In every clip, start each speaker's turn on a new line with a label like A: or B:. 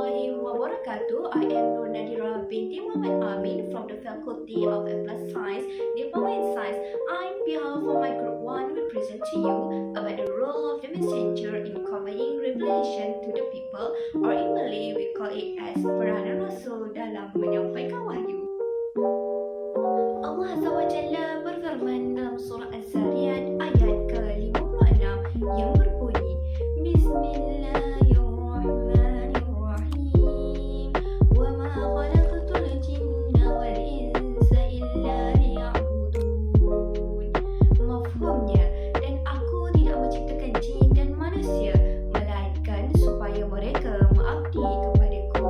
A: warahmatullahi wabarakatuh. I am Nur Nadira binti Muhammad Amin from the Faculty of Applied Science, Diploma in Science. On behalf of my Group 1 will present to you about the role of the messenger in conveying revelation to the people, or in Malay we call it as peranan Rasul dalam menyampaikan wahyu. Allah Azza wa Jalla berfirman dalam surah Az-Zariyat ayat ke-56 yang berbunyi Bismillahirrahmanirrahim wa ma khalaqtul jinna wal insa illa liya'budun. Mafhumnya, dan aku tidak menciptakan jin dan manusia melainkan supaya mereka mengabdi kepadaku.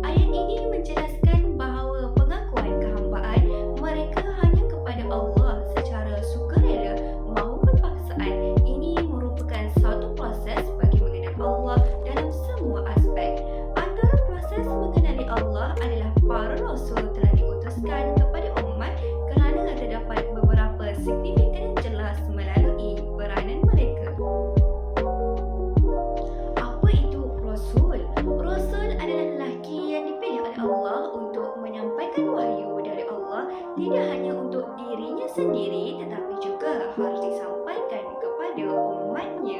A: Ayat ini menjelaskan bahawa pengakuan kehambaan mereka hanya kepada Allah secara sukarela maupun paksaan. Ini merupakan satu proses bagi mengenal Allah dalam semua aspek. Antara proses mengenali Allah adalah para rasul telah diutuskan kepada umat kerana terdapat beberapa signifikan jelas melalui peranan mereka. Apa itu rasul? Rasul adalah lelaki yang dipilih oleh Allah untuk menyampaikan wahyu dari Allah, tidak hanya untuk dirinya sendiri tetapi juga harus disampaikan kepada umatnya.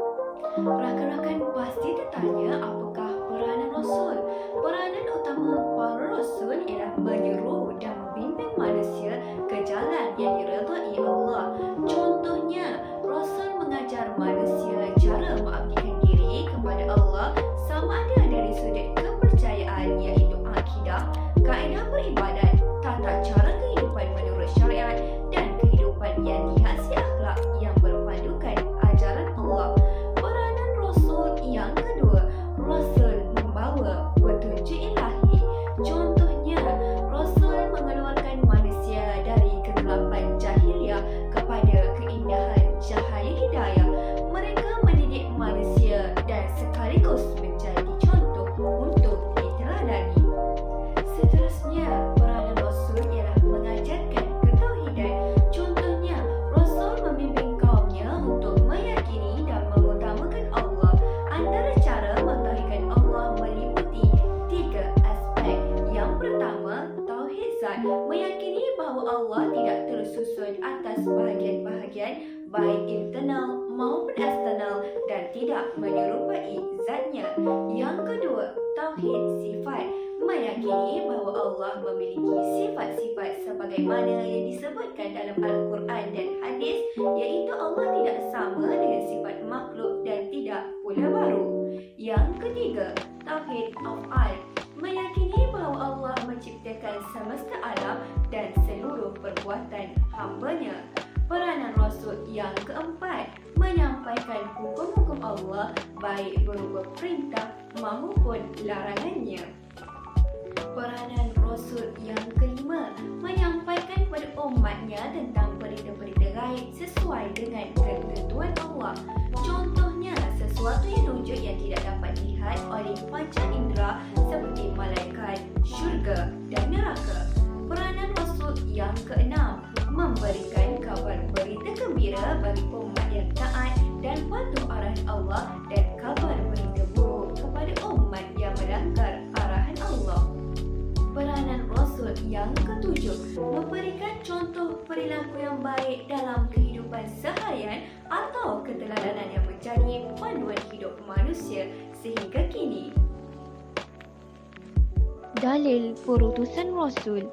A: Rakan-rakan pasti tertanya, apakah peranan rasul? Peranan utama para rasul ialah menyeru dan membimbing manusia ke jalan yang diredai Allah. Contohnya, rasul mengajar manusia cara mengabdikan diri kepada Allah sama ada dari sudut kepercayaan iaitu akidah, kaedah beribadat, tata cara kehidupan menurut syariat dan kehidupan yang dihiasi akhlak yang berpandukan ajaran Allah. Peranan rasul yang kedua, rasul membawa petunjuk ilahi. Contohnya, rasul mengeluarkan manusia dari kegelapan jahiliah kepada keindahan cahaya hidayah. Mereka mendidik manusia dan sekaligus menjadi contoh untuk diteladani. Seterusnya, peranan rasul ialah mengajarkan ketauhidan. Contohnya, rasul membimbing kaumnya untuk meyakini dan mengutamakan Allah. Antara cara mentauhidkan Allah meliputi 3 aspek. Yang pertama, tauhid zat, meyakini bahawa Allah tidak tersusun atas bahagian-bahagian baik internal maupun eksternal dan tidak menyerupai zatnya. Yang kedua, tauhid sifat, meyakini bahawa Allah memiliki sifat-sifat sebagaimana yang disebutkan dalam Al-Quran dan hadis, iaitu Allah tidak sama dengan sifat makhluk dan tidak pula baru. Yang ketiga, tauhid af'al, meyakini bahawa Allah menciptakan semesta alam dan seluruh perbuatan hamba-Nya. Peranan rasul yang keempat, menyampaikan hukum-hukum Allah baik berupa perintah maupun larangannya. Peranan rasul yang kelima, menyampaikan kepada umatnya tentang perintah-perintah gaib sesuai dengan ketentuan Allah. Contohnya, sesuatu yang wujud yang tidak dapat dilihat oleh panca indera seperti malaikat, syurga dan neraka. Peranan rasul yang keenam, memberikan kabar berita gembira bagi umat yang taat dan patuh arahan Allah dan kabar berita buruk kepada umat yang melanggar arahan Allah. Peranan rasul yang ketujuh, memberikan contoh perilaku yang baik dalam kehidupan seharian atau keteladanan yang menjadi panduan hidup manusia sehingga kini.
B: Dalil perutusan Rasul.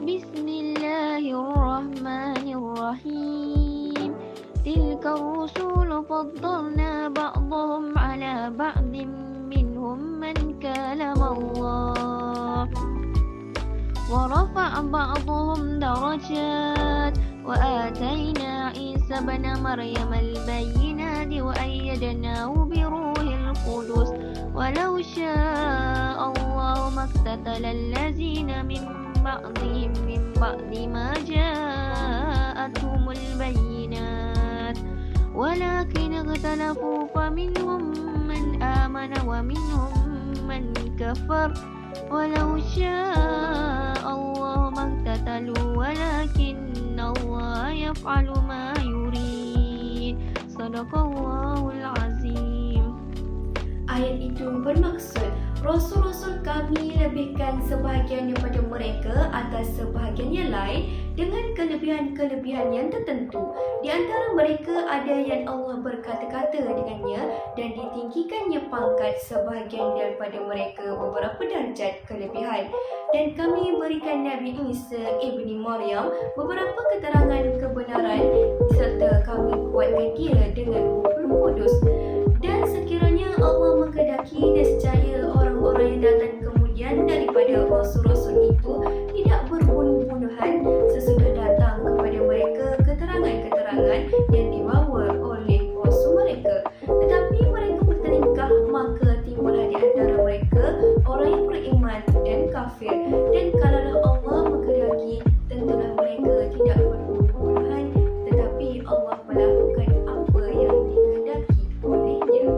B: Bismillahirrahmanirrahim. Tilka ar-rusulu faddalna ba'dahum ala ba'din minhum man kalama Allah wa rafa'a ba'dahum darajat wa atayna Isa ibn Maryam al-bayyinati wa ayyadnahu bi ruhil qudus walau syaa Allah maktatala allazina min ba'dihim min ba'di ma ja'atuhumul bayyinat walakin ikhtalafu faminhum man amana wa minhum man kafar walau syaa Allah maktatalu walakinna Allah yaf'alu ma yurid. Sadaqallahul azim.
A: Ayat itu bermaksud Rasul-Rasul kami lebihkan sebahagian daripada mereka atas sebahagian yang lain dengan kelebihan-kelebihan yang tertentu. Di antara mereka ada yang Allah berkata-kata dengannya dan ditinggikannya pangkat sebahagian daripada mereka beberapa darjat kelebihan. Dan kami berikan Nabi Isa ibni Maryam beberapa keterangan kebenaran serta kami kuatkan dia dengan Ruh Kudus. Dan sekiranya Allah mengkehendaki, nescaya orang-orang yang datang kemudian daripada rasul-rasul itu tidak berbunuh-bunuhan sesudah datang kepada mereka keterangan-keterangan yang dibawa oleh rasul mereka. Tetapi mereka bertelingkah, maka timbullah di antara mereka orang yang beriman dan kafir. Dan kalaulah Allah mengkehendaki, tentulah mereka tidak berbunuh-bunuhan, tetapi Allah melakukan apa yang dikehendaki olehnya.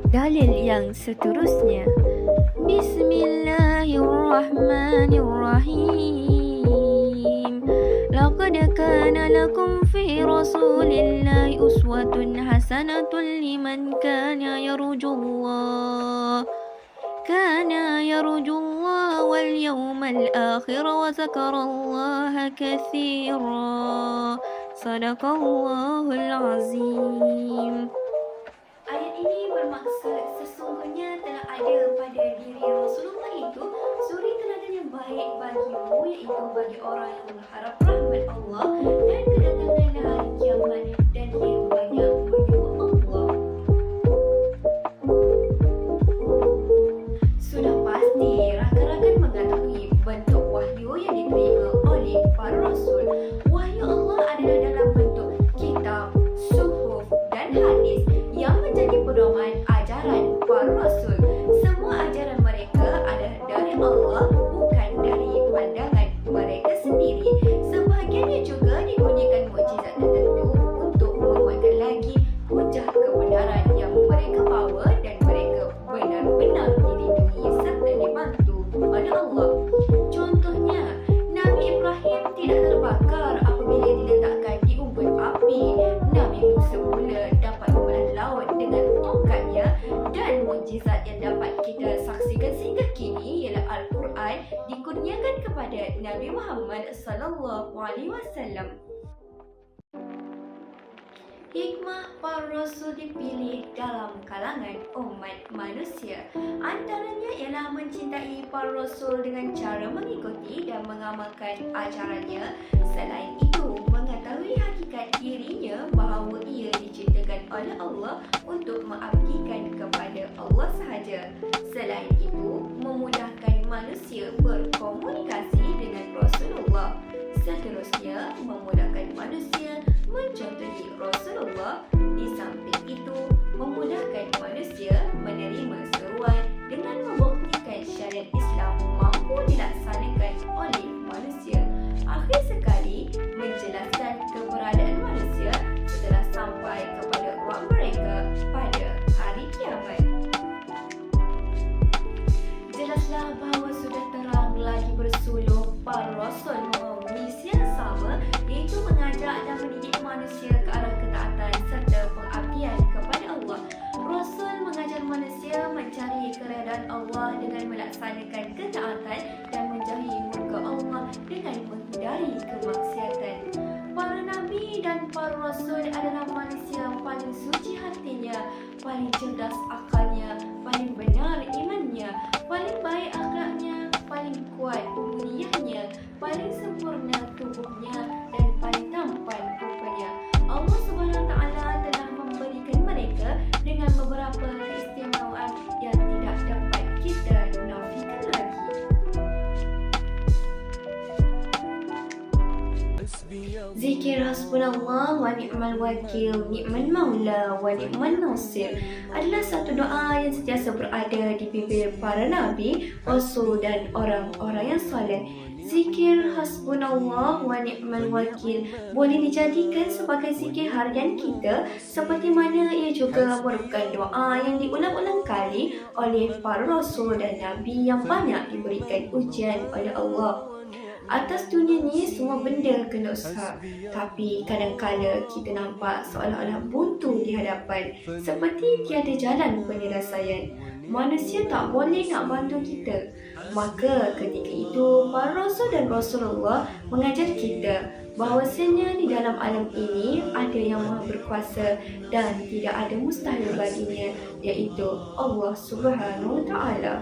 B: Dalil yang seterusnya. Bismillahirrahmanirrahim. Laqad kana lakum fi Rasulillahi uswatun hasanatun liman kana yarjullaha wal yawmal akhir wa zakarallaha katsira. Sadaqallahul azim.
A: Ayat ini bermaksud sesungguhnya telah ada pada diri Rasulullah itu suri teladan yang baik bagimu, iaitu bagi orang yang mengharap rahmat Allah dan kedatangan hari kiamat dan yang banyak menyembah Allah. Sudah pasti rakan-rakan mengetahui bentuk wahyu yang diterima oleh para rasul. Wahyu Allah adalah dalam bentuk kitab, suhuf dan hadis yang menjadi pedoman ajaran para rasul. Semua ajaran mereka adalah dari Allah, bukan dari pandangan mereka sendiri. Sebahagiannya juga digunakan mukjizat tertentu untuk menguatkan lagi hujah kebenaran yang mereka bawa, dan mereka benar-benar dilindungi serta dibantu oleh Allah. Contohnya, Nabi Ibrahim tidak terbakar apabila diletakkan di unggun api. Nabi Musa pula dapat membelah laut dengan tongkatnya, dan mukjizat yang dapat kita saksikan sehingga kini ialah Al-Quran dikurniakan kepada Nabi Muhammad SAW. Hikmah para rasul dipilih dalam kalangan umat manusia. Antaranya ialah mencintai para rasul dengan cara mengikuti dan mengamalkan ajarannya. Selain itu, mengetahui hakikat dirinya bahawa ia diciptakan oleh Allah untuk mengabdikan kepada Allah sahaja. Selain itu, memudahkan manusia berkomunikasi dengan Rasulullah. Seterusnya, memudahkan manusia mencontohi Rasulullah. Di samping itu, memudahkan manusia menerima seruan dengan membuktikan syariat Islam mampu dilaksanakan oleh manusia. Akhir sekali, menjelaskan keberadaan manusia setelah sampai kepada ruang mereka pada hari kiamat. Jelaslah bahawa sudah terang lagi bersuluh para rasul membawa misi yang sama, iaitu mengajak dan mendidik manusia ke arah ketaatan serta pengabdian kepada Allah. Rasul mengajar manusia mencari keredaan Allah dengan melaksanakan ketaatan dan menjauhi murka Allah dengan menghindari kemaksiatan. Para nabi dan para rasul adalah manusia yang paling suci hatinya, paling cerdas akalnya, paling benar imannya, paling baik akhlaknya, paling kuat umniyahnya, paling sempurna tubuhnya, dan paling tampan rupanya. Allah SWT telah memberikan mereka dengan beberapa keistimewaan yang tidak dapat kita nafikan lagi. Zikir hasbunallah wa ni'mal wakil, ni'mal maula wa ni'mal nasir adalah satu doa yang sentiasa berada di bibir para nabi, rasul dan orang-orang yang soleh. Zikir hasbunallah wa ni'mal wakil boleh dijadikan sebagai zikir harian kita, seperti mana ia juga merupakan doa yang diulang-ulang kali oleh para rasul dan nabi yang banyak diberikan ujian oleh Allah. Atas dunia ni semua benda kena usaha, tapi kadang-kadang kita nampak seolah-olah buntu di hadapan, seperti tiada jalan penyelesaian. manusia tak boleh nak bantu kita. Maka ketika itu para rasul dan Rasulullah mengajar kita bahawasanya di dalam alam ini ada yang maha berkuasa dan tidak ada mustahil baginya, iaitu Allah Subhanahu Wa Taala.